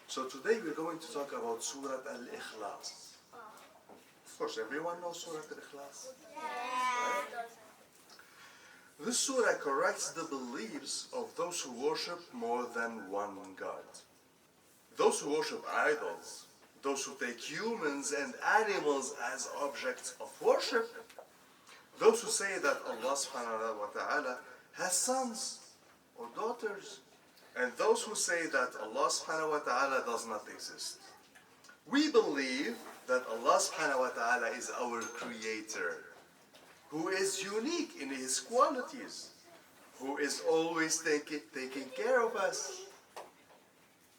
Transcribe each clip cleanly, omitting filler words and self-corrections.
So today we're going to talk about Surah Al-Ikhlas. Of course, everyone knows Surah Al-Ikhlas. Right? This surah corrects the beliefs of those who worship more than one God. Those who worship idols, those who take humans and animals as objects of worship, those who say that Allah subhanahu wa ta'ala has sons or daughters, and those who say that Allah subhanahu wa ta'ala does not exist. We believe that Allah subhanahu wa ta'ala is our creator, who is unique in his qualities, who is always taking care of us,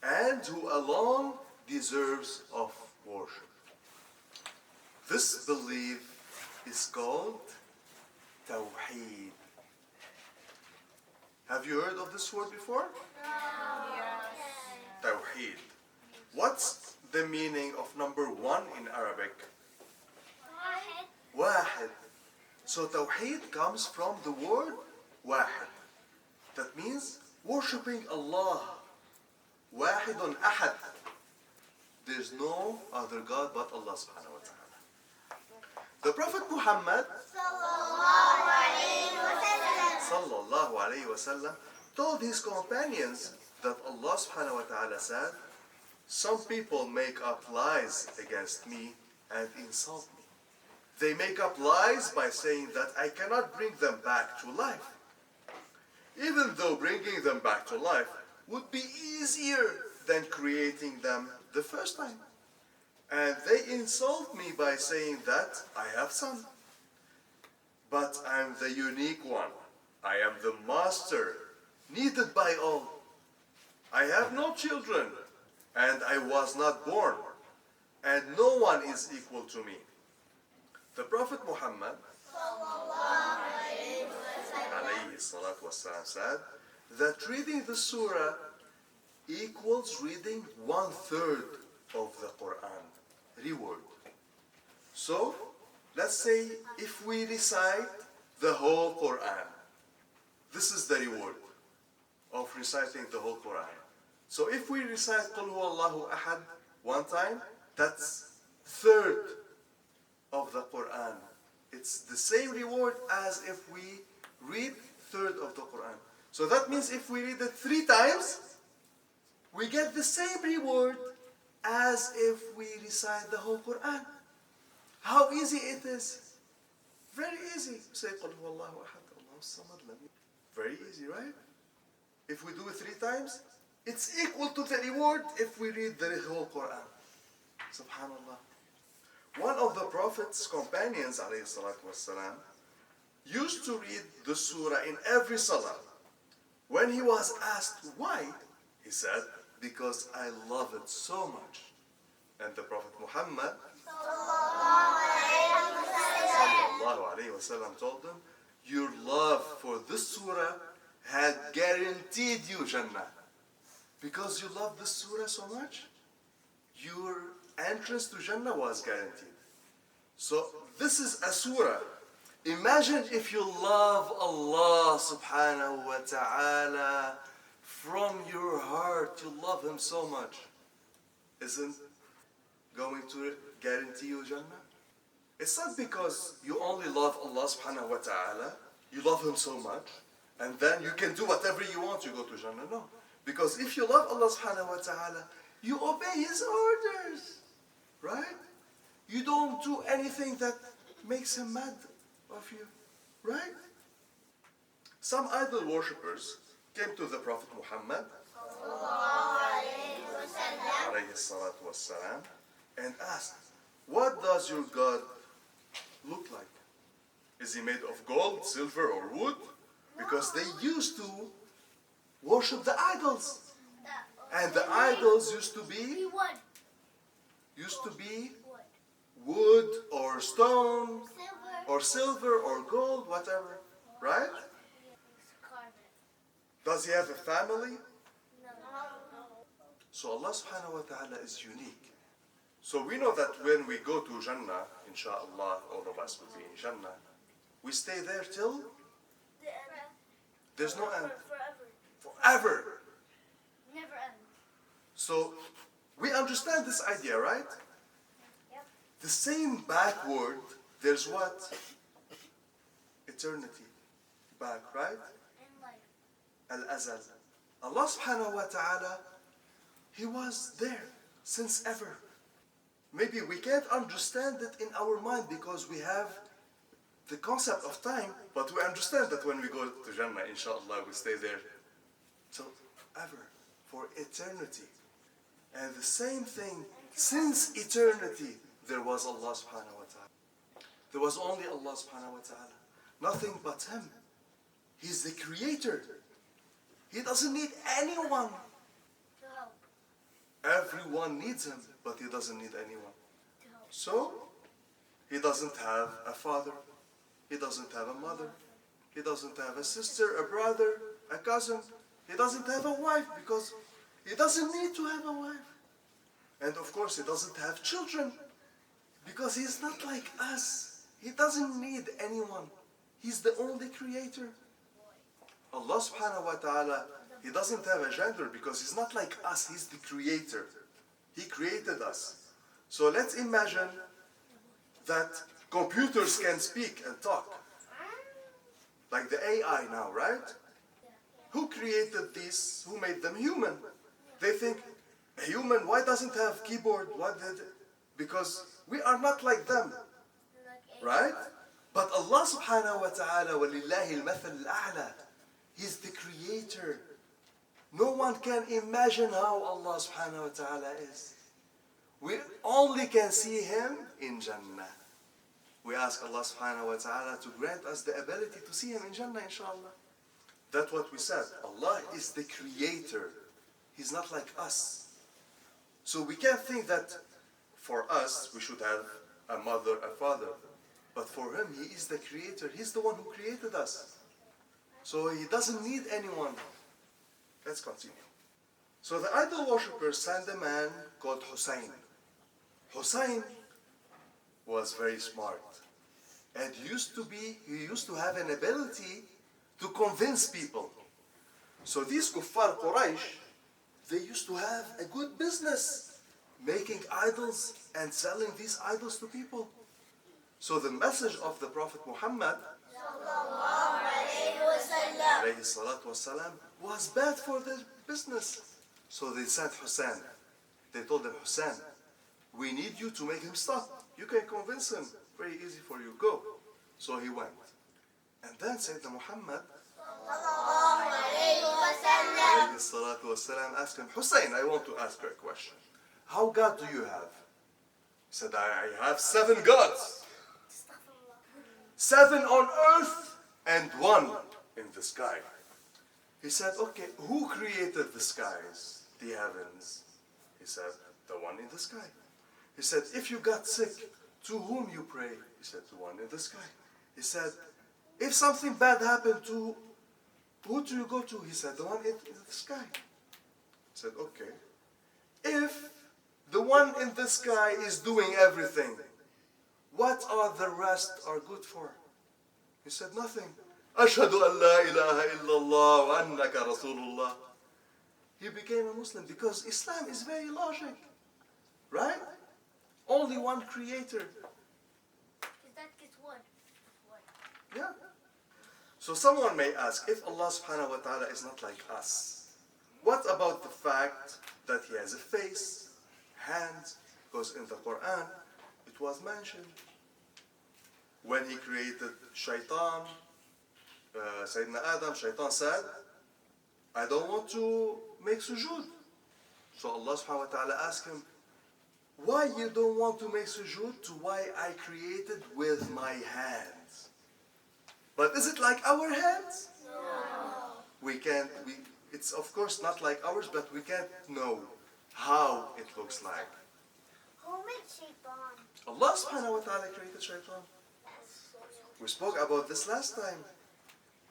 and who alone deserves of worship. This belief is called Tawheed. Have you heard of this word before? Yes. Tawheed. What's the meaning of number one in Arabic? Wahid. So Tawheed comes from the word Wahid. That means worshipping Allah. Wahidun Ahad. There's no other God but Allah subhanahu wa ta'ala. The Prophet Muhammad sallallahu alayhi wa sallam told his companions that Allah subhanahu wa ta'ala said, some people make up lies against me and insult me. They make up lies by saying that I cannot bring them back to life, even though bringing them back to life would be easier than creating them the first time. And they insult me by saying that I have son. But I'm the unique one. I am the master, needed by all. I have no children, and I was not born, and no one is equal to me. The Prophet Muhammad alayhi salatu wassalam, said that reading the surah equals reading 1/3 of the Quran reward. So, let's say if we recite the whole Quran, this is the reward of reciting the whole Quran. So if we recite Qul Huwallahu Ahad one time, that's 1/3 of the Quran. It's the same reward as if we read 1/3 of the Quran. So that means if we read it 3 times, we get the same reward as if we recite the whole Quran. How easy it is. Very easy. Say Qul Huwallahu Ahad, Allahu Samad. Very easy, right? If we do it 3 times, it's equal to the reward if we read the whole Quran. Subhanallah. One of the Prophet's companions, alayhi salatu wassalam, used to read the surah in every salah. When he was asked why, he said, because I love it so much. And the Prophet Muhammad sallallahu alayhi wasallam told him, your love for this surah had guaranteed you Jannah. Because you love this surah so much, your entrance to Jannah was guaranteed. So this is a surah. Imagine if you love Allah subhanahu wa ta'ala from your heart, you love him so much. Isn't going to guarantee you Jannah? It's not because you only love Allah subhanahu wa ta'ala, you love him so much, and then you can do whatever you want, you go to Jannah. No. Because if you love Allah subhanahu wa ta'ala, you obey his orders. Right? You don't do anything that makes him mad of you. Right? Some idol worshippers came to the Prophet Muhammad alayhi salatu wassalam, and asked, what does your God look like? Is he made of gold, silver, or wood? Because they used to worship the idols. And the idols used to be wood or stone or silver or gold, whatever. Right? Does he have a family? So Allah subhanahu wa ta'ala is unique. So we know that when we go to Jannah, inshallah, all of us will be in Jannah, we stay there till there's no end. Forever. Never end. So We understand this idea, right? Yep. The same backward, there's what? Eternity. Back, right? And life. Al-Azal. Allah subhanahu wa ta'ala, He was there since ever. Maybe we can't understand it in our mind because we have the concept of time, but we understand that when we go to Jannah, inshallah, we stay there till ever, for eternity. And the same thing, since eternity, there was Allah subhanahu wa ta'ala. There was only Allah subhanahu wa ta'ala. Nothing but Him. He's the creator. He doesn't need anyone. To help. Everyone needs Him, but He doesn't need anyone. To help. So, He doesn't have a father. He doesn't have a mother. He doesn't have a sister, a brother, a cousin. He doesn't have a wife because He doesn't need to have a wife. And of course, He doesn't have children because He's not like us. He doesn't need anyone. He's the only creator. Allah subhanahu wa ta'ala, He doesn't have a gender because He's not like us. He's the creator. He created us. So let's imagine that computers can speak and talk. Like the AI now, right? Who created these? Who made them human? They think, a human, why doesn't have keyboard? Because we are not like them, right? But Allah subhanahu wa ta'ala, وَلِلَّهِ الْمَثَلِ الْأَعْلَى, He's the creator. No one can imagine how Allah subhanahu wa ta'ala is. We only can see Him in Jannah. We ask Allah subhanahu wa ta'ala to grant us the ability to see Him in Jannah, inshallah. That's what we said. Allah is the creator. He's not like us. So we can't think that for us we should have a mother, a father. But for Him, He is the creator. He's the one who created us. So He doesn't need anyone. Let's continue. So the idol worshippers sent a man called Hussein. Hussein was very smart. And he used to have an ability to convince people. So these kuffar Quraysh, they used to have a good business making idols and selling these idols to people. So the message of the Prophet Muhammad alayhi salatu wasalam, was bad for the business. So they sent Hussein. They told him, Hussein, we need you to make him stop. You can convince him. Very easy for you. Go. So he went. And then Sayyidina Muhammad alayhi salatu wasalam asked him, Hussein, I want to ask you a question. How God do you have? He said, I have 7 gods. 7 on earth and 1 in the sky. He said, okay, who created the skies, the heavens? He said, the one in the sky. He said, if you got sick, to whom you pray? He said, to one in the sky. He said, if something bad happened, to who do you go to? He said, the one in the sky. He said, okay. If the one in the sky is doing everything, what are the rest are good for? He said, nothing. Ashhadu an la ilaha illallah wa annaka rasulullah. He became a Muslim because Islam is very logic. Right? Only one creator. That gets one. Yeah. So someone may ask, if Allah subhanahu wa ta'ala is not like us, what about the fact that He has a face, hands? Because in the Quran, it was mentioned. When He created Shaitan, Sayyidina Adam, Shaitan said, I don't want to make sujood. So Allah subhanahu wa ta'ala asked him, why you don't want to make sujood to why I created with my hands? But is it like our hands? No. It's of course not like ours, but we can't know how it looks like. Who made Shaitan? Allah subhanahu wa ta'ala created Shaitan. We spoke about this last time.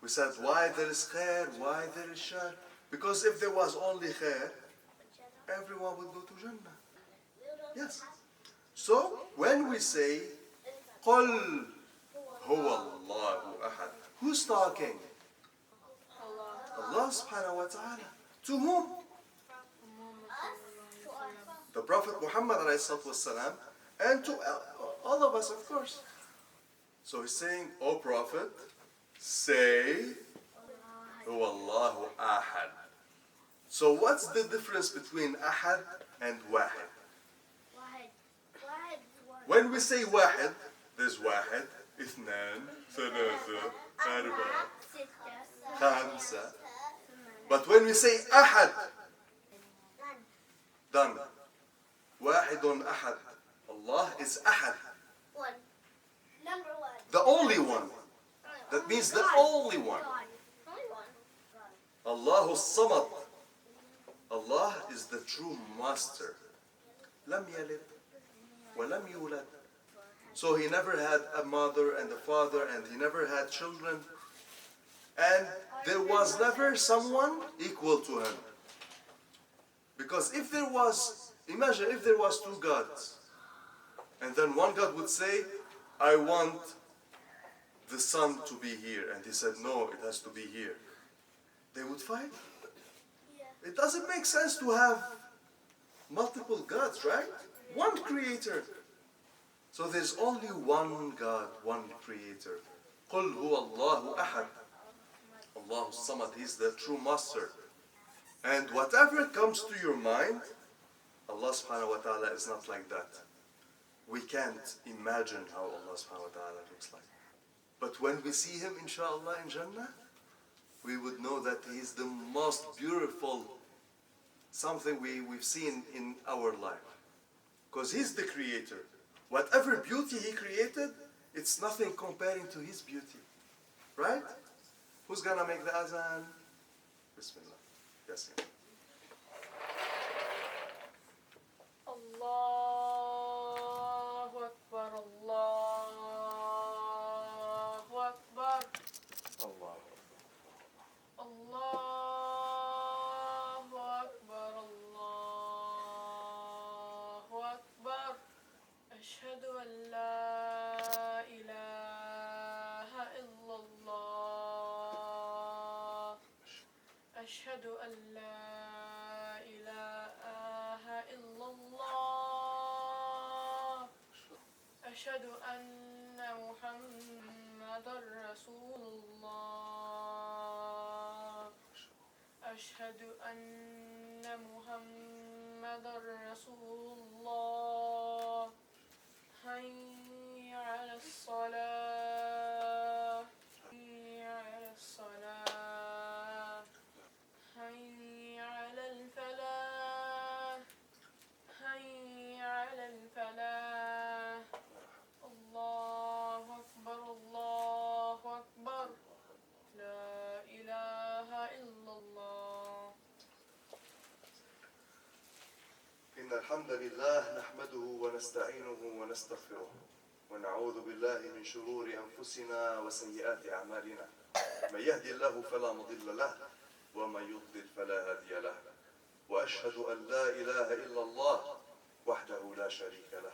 We said why there is khair, why there is shar. Because if there was only khair, everyone would go to Jannah. Yes. So when we say قُلْ هُوَ اللَّهُ أَحَدٌ, who's talking? Allah subhanahu wa ta'ala. To whom? The Prophet Muhammad والسلام, and to all of us, of course. So he's saying, O Prophet, say, Huwa Allahu Ahad. So what's the difference between Ahad and Wahid? Wahid. Wahid is one. When we say Wahid, there's Wahid, Ithnan, Thalatha, Arba, Sitta. Khamsa. But when we say Ahad, None. done. Wahidun Ahad. Allah is Ahad, One. Number one. the only one. That means the only one. God. Only one. God. Allahu Samad. Allah is the true master. Lam yalid wa lam yulad. So he never had a mother and a father, and he never had children. And there was never someone equal to him. Because if there was, imagine if there was two gods, and then one God would say, I want the sun to be here, and he said, no, it has to be here. They would fight. Yeah. It doesn't make sense to have multiple gods, right? One creator. So there's only one God, one creator. قُلْ هُوَ اللَّهُ أَحَدٌ. Allahu Samad, He's the true master. And whatever comes to your mind, Allah subhanahu wa ta'ala is not like that. We can't imagine how Allah subhanahu wa ta'ala looks like. But when we see Him, inshallah, in Jannah, we would know that He's the most beautiful something we've seen in our life. Because He's the creator. Whatever beauty He created, it's nothing comparing to His beauty. Right? Who's gonna make the azan? Bismillah. Yes. Allahu Akbar, Allahu Akbar, Allah. Allahu Akbar, Allahu Akbar. Ashhadu an la ilaha illallah. Ashhadu an la ilaha illallah. Ashhadu anna Muhammadar Rasulullah. Ashhadu anna Muhammadar Rasulullah. Hayya 'ala as-salah. Hayya 'ala as-salah. Hayya 'ala al-falah. Hayya 'ala al-falah. Allahu Akbar, Allahu Akbar. La ilaha illallah. إن الحمد لله نحمده ونستعينه ونستغفره ونعوذ بالله من شرور أنفسنا وسيئات أعمالنا من يهدي الله فلا مضل له ومن يضلل فلا هادي له وأشهد أن لا إله إلا الله وحده لا شريك له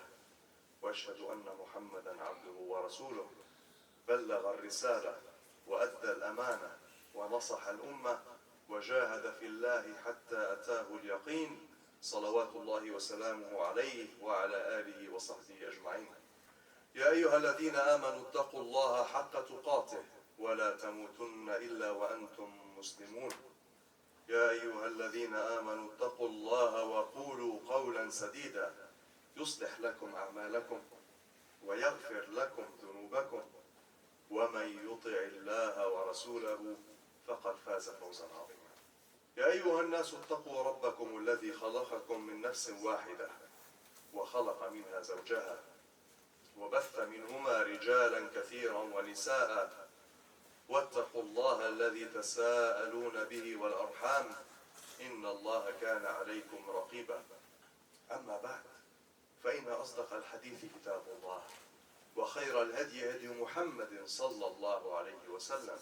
وأشهد أن محمدا عبده ورسوله بلغ الرسالة وأدى الأمانة ونصح الأمة وجاهد في الله حتى أتاه اليقين صلوات الله وسلامه عليه وعلى آله وصحبه أجمعين. يا أيها الذين آمنوا اتقوا الله حق تقاته ولا تموتن إلا وأنتم مسلمون. يا أيها الذين آمنوا اتقوا الله وقولوا قولا سديدا يصلح لكم أعمالكم ويغفر لكم ذنوبكم ومن يطع الله ورسوله فقد فاز فوزا عظيما. يا أيها الناس اتقوا ربكم الذي خلقكم من نفس واحدة وخلق منها زوجها وبث منهما رجالا كثيرا ونساء واتقوا الله الذي تساءلون به والأرحام إن الله كان عليكم رقيبا. أما بعد فإن أصدق الحديث كتاب الله وخير الهدي هدي محمد صلى الله عليه وسلم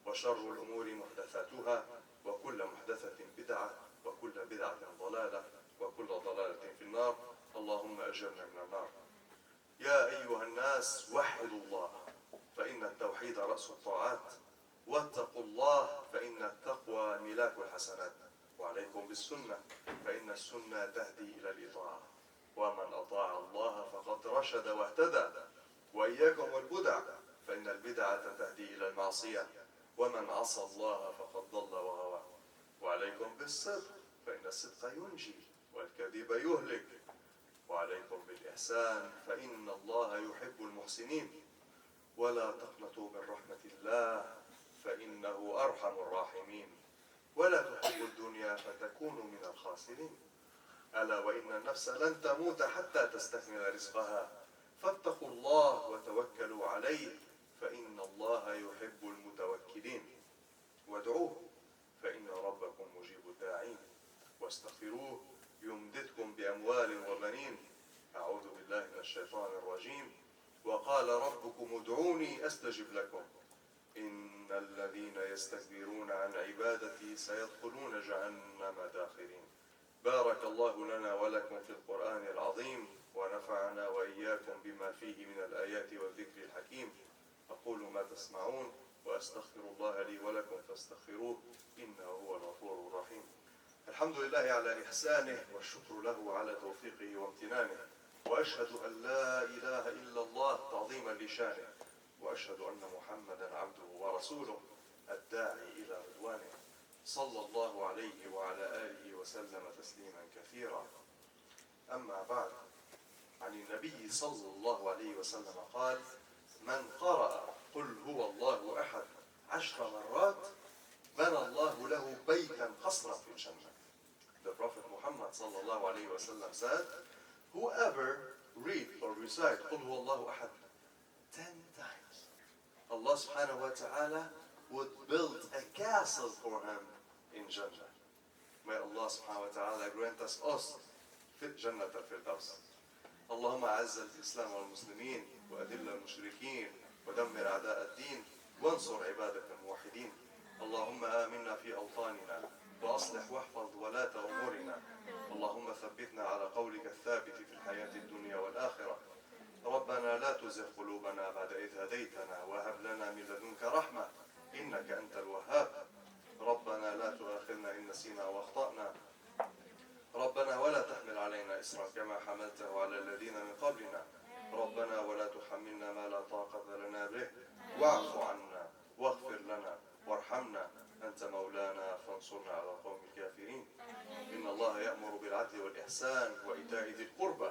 وشر الأمور محدثاتها وكل محدثة بدعة وكل بدعة ضلالة وكل ضلالة في النار. اللهم أجرنا من النار. يا أيها الناس وحدوا الله فإن التوحيد رأس الطاعات واتقوا الله فإن التقوى ملاك الحسنات وعليكم بالسنة فإن السنة تهدي إلى الإطاعة. رشد واهتدى. وإياكم والبدع فإن البدعة تهدي إلى المعصية، ومن عصى الله فقد ضل وغوى. وعليكم بالصدق فإن الصدق ينجي والكذب يهلك. وعليكم بالإحسان فإن الله يحب المحسنين. ولا تقنطوا من رحمة الله فإنه أرحم الراحمين. ولا تحبوا الدنيا فتكونوا من الخاسرين. ألا وإن النفس لن تموت حتى تستكمل رزقها، فاتقوا الله وتوكلوا عليه فإن الله يحب المتوكلين. وادعوه فإن ربكم مجيب الداعين. واستغفروه يمددكم بأموال وبنين. أعوذ بالله من الشيطان الرجيم. وقال ربكم ادعوني أستجب لكم إن الذين يستكبرون عن عبادتي سيدخلون جهنم داخرين. بارك الله لنا ولكم في القرآن العظيم، ونفعنا وإياكم بما فيه من الآيات والذكر الحكيم. أقول ما تسمعون وأستغفر الله لي ولكم فاستغفروه إنه هو الغفور الرحيم. الحمد لله على إحسانه، والشكر له على توفيقه وامتنانه. وأشهد أن لا إله إلا الله تعظيما لشانه، وأشهد أن محمدا عبده ورسوله الداعي إلى رضوانه، صلى الله عليه وعلى آله وسلم تسليما كثيرا. أما بعد، عن النبي صلى الله عليه وسلم قال: من قرأ قل هو الله أحد 10 مرات بنى الله له بيتا قصرا في الجنة. The Prophet Muhammad صلى الله عليه وسلم said, whoever read or recite قل هو الله أحد 10 times, Allah subhanahu wa ta'ala would build a castle for him in Jannah. May Allah subhanahu wa ta'ala grant us في جنة الفردوس. اللهم أعز الإسلام والمسلمين وأذل المشركين ودمر أعداء الدين وانصر عبادك الموحدين. اللهم آمنا في أوطاننا وأصلح واحفظ ولاة أمورنا. اللهم ثبتنا على قولك الثابت في الحياة الدنيا والآخرة. ربنا لا تزغ قلوبنا بعد إذ هديتنا وهب لنا من لدنك رحمة إنك أنت الوهاب. ربنا لا تؤاخذنا إن نسينا وأخطأنا. ربنا ولا تحمل علينا إصرا كما حملته على الذين من قبلنا. ربنا ولا تحملنا ما لا طاقة لنا به. واعف عنا واغفر لنا وارحمنا أنت مولانا فانصرنا على القوم الكافرين. إن الله يأمر بالعدل والإحسان وإيتاء ذي القربى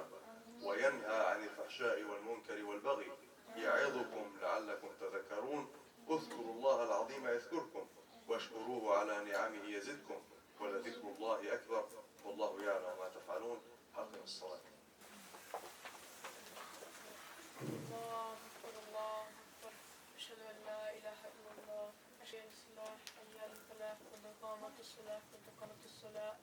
وينهى عن الفحشاء والمنكر والبغي يعظكم لعلكم تذكرون. اذكروا الله العظيم يذكركم واشكروه على نعمه يزدكم ولذكر الله أكبر والله يعلم ما تفعلون. أقم الصلاة. الله أكبر الله أكبر. أشهد أن لا إله إلا الله. أشهد أن لا إله إلا الله. قد قامت الصلاة قد قامت الصلاة.